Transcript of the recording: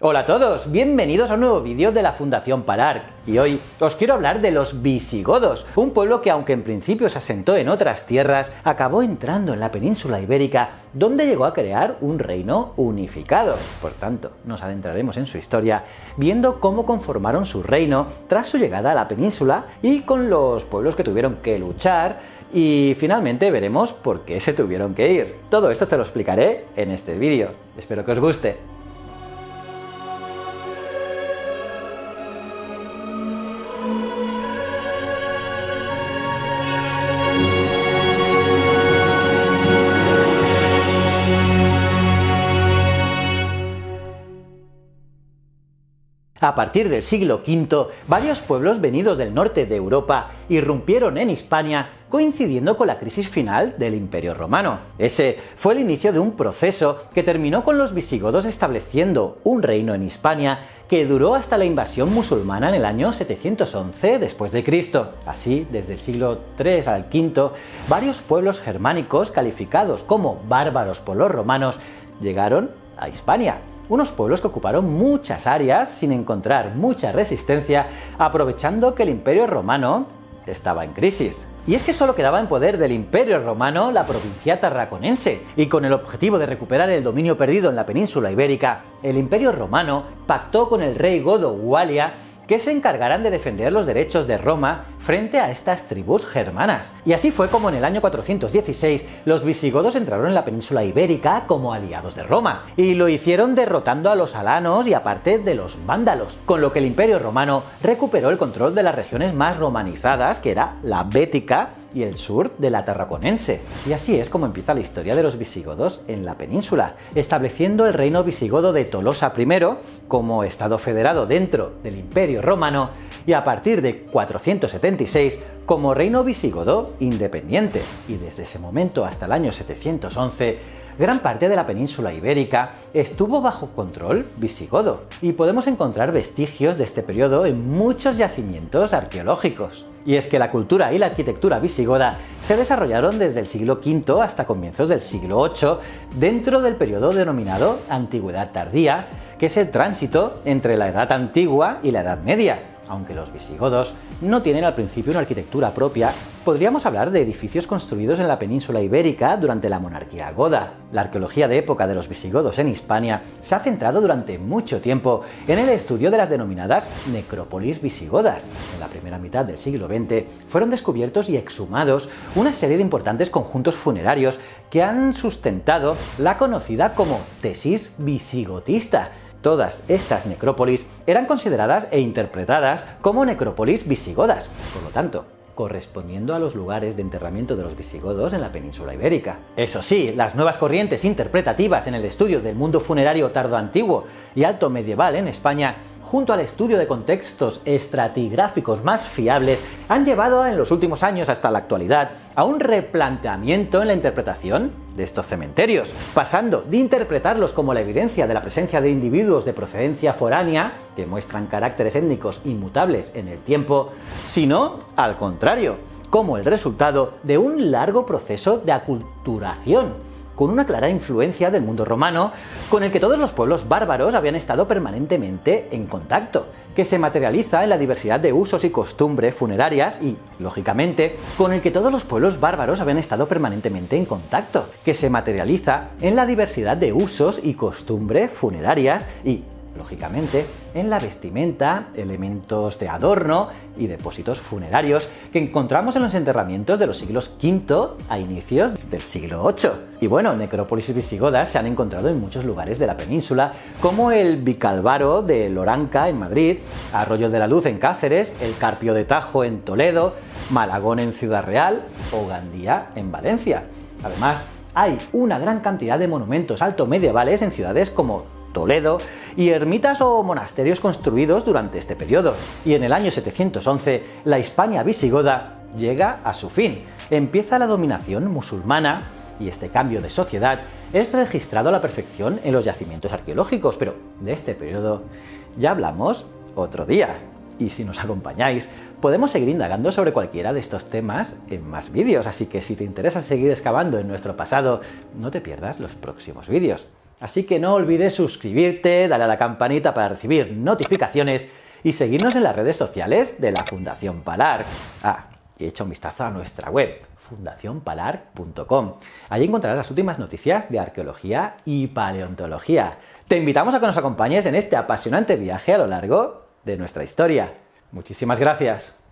Hola a todos, bienvenidos a un nuevo vídeo de la Fundación Palarc. Y hoy os quiero hablar de los visigodos, un pueblo que aunque en principio se asentó en otras tierras, acabó entrando en la península ibérica, donde llegó a crear un reino unificado. Por tanto, nos adentraremos en su historia, viendo cómo conformaron su reino tras su llegada a la península y con los pueblos que tuvieron que luchar, y finalmente veremos por qué se tuvieron que ir. Todo esto te lo explicaré en este vídeo. Espero que os guste. A partir del siglo V, varios pueblos venidos del norte de Europa irrumpieron en Hispania, coincidiendo con la crisis final del Imperio Romano. Ese fue el inicio de un proceso que terminó con los visigodos estableciendo un reino en Hispania que duró hasta la invasión musulmana en el año 711 después de Cristo. Así, desde el siglo III al V, varios pueblos germánicos calificados como bárbaros por los romanos llegaron a Hispania. Unos pueblos que ocuparon muchas áreas sin encontrar mucha resistencia, aprovechando que el Imperio Romano estaba en crisis. Y es que solo quedaba en poder del Imperio Romano la provincia tarraconense, y con el objetivo de recuperar el dominio perdido en la península ibérica, el Imperio Romano pactó con el rey godo Walia que se encargarán de defender los derechos de Roma frente a estas tribus germanas. Y así fue como en el año 416 los visigodos entraron en la península ibérica como aliados de Roma, y lo hicieron derrotando a los alanos y aparte de los vándalos, con lo que el Imperio Romano recuperó el control de las regiones más romanizadas, que era la bética y el sur de la tarraconense. Y así es como empieza la historia de los visigodos en la península, estableciendo el reino visigodo de Tolosa I como estado federado dentro del Imperio Romano, y a partir de 476 como reino visigodo independiente. Y desde ese momento hasta el año 711, gran parte de la península ibérica estuvo bajo control visigodo, y podemos encontrar vestigios de este periodo en muchos yacimientos arqueológicos. Y es que la cultura y la arquitectura visigoda se desarrollaron desde el siglo V hasta comienzos del siglo VIII dentro del periodo denominado Antigüedad Tardía, que es el tránsito entre la Edad Antigua y la Edad Media. Aunque los visigodos no tienen al principio una arquitectura propia, podríamos hablar de edificios construidos en la península ibérica durante la monarquía goda. La arqueología de época de los visigodos en Hispania se ha centrado durante mucho tiempo en el estudio de las denominadas necrópolis visigodas. En la primera mitad del siglo XX fueron descubiertos y exhumados una serie de importantes conjuntos funerarios que han sustentado la conocida como tesis visigotista. Todas estas necrópolis eran consideradas e interpretadas como necrópolis visigodas, por lo tanto, correspondiendo a los lugares de enterramiento de los visigodos en la península ibérica. Eso sí, las nuevas corrientes interpretativas en el estudio del mundo funerario tardoantiguo y alto medieval en España, junto al estudio de contextos estratigráficos más fiables, han llevado en los últimos años hasta la actualidad a un replanteamiento en la interpretación de estos cementerios, pasando de interpretarlos como la evidencia de la presencia de individuos de procedencia foránea, que muestran caracteres étnicos inmutables en el tiempo, sino, al contrario, como el resultado de un largo proceso de aculturación, con una clara influencia del mundo romano, con el que todos los pueblos bárbaros habían estado permanentemente en contacto, que se materializa en la diversidad de usos y costumbres funerarias y, lógicamente, con el que todos los pueblos bárbaros habían estado permanentemente en contacto, que se materializa en la diversidad de usos y costumbres funerarias y, lógicamente, en la vestimenta, elementos de adorno y depósitos funerarios que encontramos en los enterramientos de los siglos V a inicios del siglo VIII. Y bueno, necrópolis visigodas se han encontrado en muchos lugares de la península, como el Vicálvaro de Loranca en Madrid, Arroyo de la Luz en Cáceres, el Carpio de Tajo en Toledo, Malagón en Ciudad Real o Gandía en Valencia. Además, hay una gran cantidad de monumentos alto medievales en ciudades como Toledo y ermitas o monasterios construidos durante este periodo. Y en el año 711 la Hispania visigoda llega a su fin. Empieza la dominación musulmana y este cambio de sociedad es registrado a la perfección en los yacimientos arqueológicos, pero de este periodo ya hablamos otro día. Y si nos acompañáis, podemos seguir indagando sobre cualquiera de estos temas en más vídeos, así que si te interesa seguir excavando en nuestro pasado, no te pierdas los próximos vídeos. Así que no olvides suscribirte, darle a la campanita para recibir notificaciones y seguirnos en las redes sociales de la Fundación Palar. Y echa un vistazo a nuestra web, fundacionpalar.com. Allí encontrarás las últimas noticias de arqueología y paleontología. Te invitamos a que nos acompañes en este apasionante viaje a lo largo de nuestra historia. Muchísimas gracias.